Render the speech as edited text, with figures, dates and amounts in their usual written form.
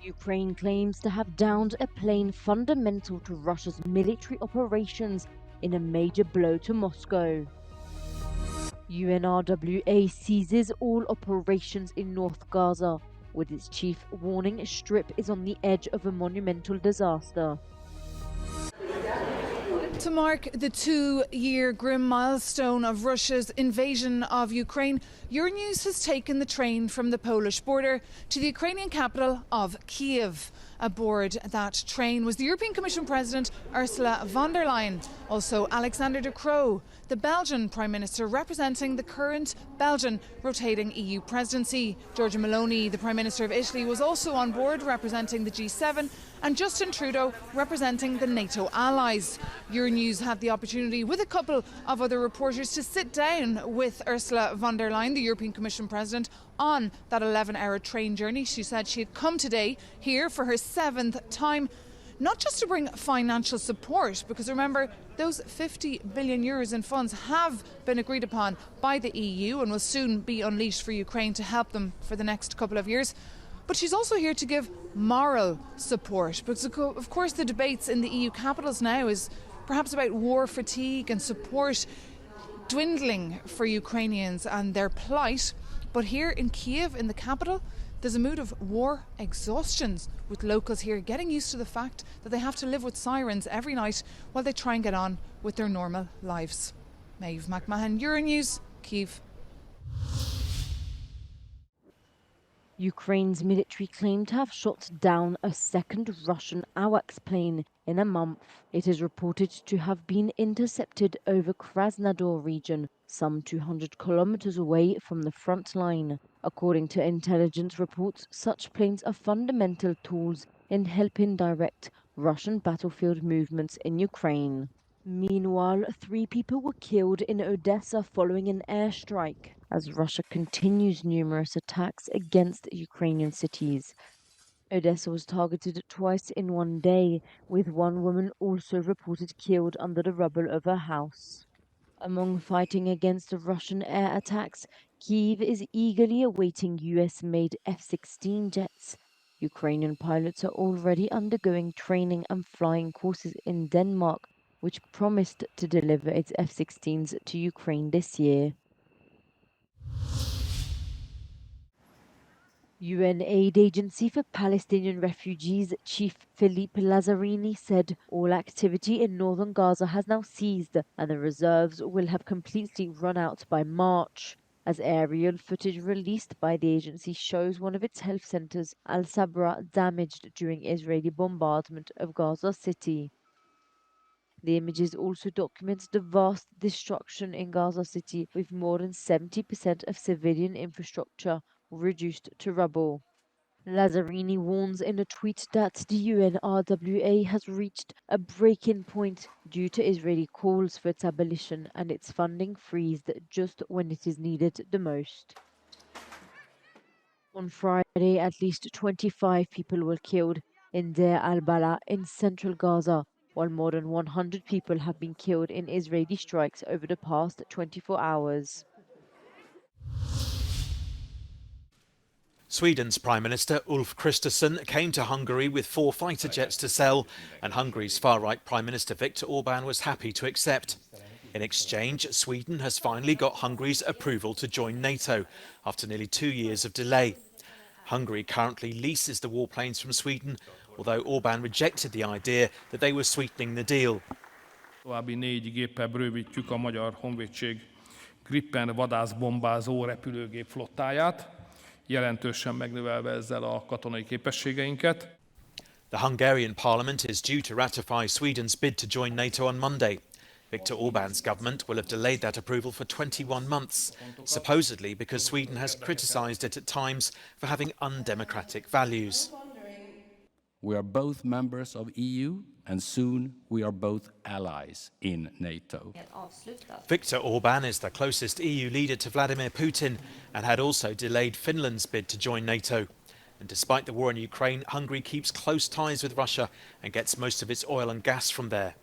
Ukraine claims to have downed a plane fundamental to Russia's military operations in a major blow to Moscow. UNRWA seizes all operations in North Gaza, with its chief warning Strip is on the edge of a monumental disaster. To mark the 2-year grim milestone of Russia's invasion of Ukraine, Euronews has taken the train from the Polish border to the Ukrainian capital of Kiev. Aboard that train was the European Commission President Ursula von der Leyen, also Alexander De Croo, the Belgian Prime Minister representing the current Belgian rotating EU presidency. Giorgia Meloni, the Prime Minister of Italy, was also on board representing the G7, and Justin Trudeau representing the NATO allies. Euronews had the opportunity with a couple of other reporters to sit down with Ursula von der Leyen, the European Commission President, on that 11-hour train journey. She said she had come today here for her 7th time, not just to bring financial support, because remember, those 50 billion euros in funds have been agreed upon by the EU and will soon be unleashed for Ukraine to help them for the next couple of years. But she's also here to give moral support, because of course the debates in the EU capitals now is perhaps about war fatigue and support dwindling for Ukrainians and their plight. But here in Kiev, in the capital, there's a mood of war exhaustion, with locals here getting used to the fact that they have to live with sirens every night while they try and get on with their normal lives. Maeve McMahon, Euronews, Kiev. Ukraine's military claimed to have shot down a second Russian AWACS plane in a month. It is reported to have been intercepted over Krasnodar region, some 200 kilometers away from the front line. According to intelligence reports, such planes are fundamental tools in helping direct Russian battlefield movements in Ukraine. Meanwhile, 3 people were killed in Odessa following an airstrike, as Russia continues numerous attacks against Ukrainian cities. Odessa was targeted twice in one day, with one woman also reported killed under the rubble of her house. Among fighting against the Russian air attacks, Kiev is eagerly awaiting US-made F-16 jets. Ukrainian pilots are already undergoing training and flying courses in Denmark, which promised to deliver its F-16s to Ukraine this year. UN Aid Agency for Palestinian Refugees Chief Philippe Lazzarini said all activity in Northern Gaza has now ceased and the reserves will have completely run out by March. As aerial footage released by the agency shows one of its health centers, Al-Sabra, damaged during Israeli bombardment of Gaza City. The images also document the vast destruction in Gaza City, with more than 70% of civilian infrastructure reduced to rubble. Lazzarini warns in a tweet that the UNRWA has reached a breaking point due to Israeli calls for its abolition and its funding freezed just when it is needed the most. On Friday, at least 25 people were killed in Deir al-Balah in central Gaza, while more than 100 people have been killed in Israeli strikes over the past 24 hours. Sweden's Prime Minister Ulf Kristersson came to Hungary with 4 fighter jets to sell, and Hungary's far-right Prime Minister Viktor Orban was happy to accept. In exchange, Sweden has finally got Hungary's approval to join NATO after nearly 2 years of delay. Hungary currently leases the warplanes from Sweden, although Orban rejected the idea that they were sweetening the deal. További 4 géppel bővítjük a Magyar Honvédség Gripen vadászbombázó repülőgép flottáját, jelentősen megnövelve ezzel a katonai képességeinket. The Hungarian parliament is due to ratify Sweden's bid to join NATO on Monday. Viktor Orban's government will have delayed that approval for 21 months, supposedly because Sweden has criticised it at times for having undemocratic values. We are both members of EU and soon we are both allies in NATO. Viktor Orban is the closest EU leader to Vladimir Putin and had also delayed Finland's bid to join NATO. And despite the war in Ukraine, Hungary keeps close ties with Russia and gets most of its oil and gas from there.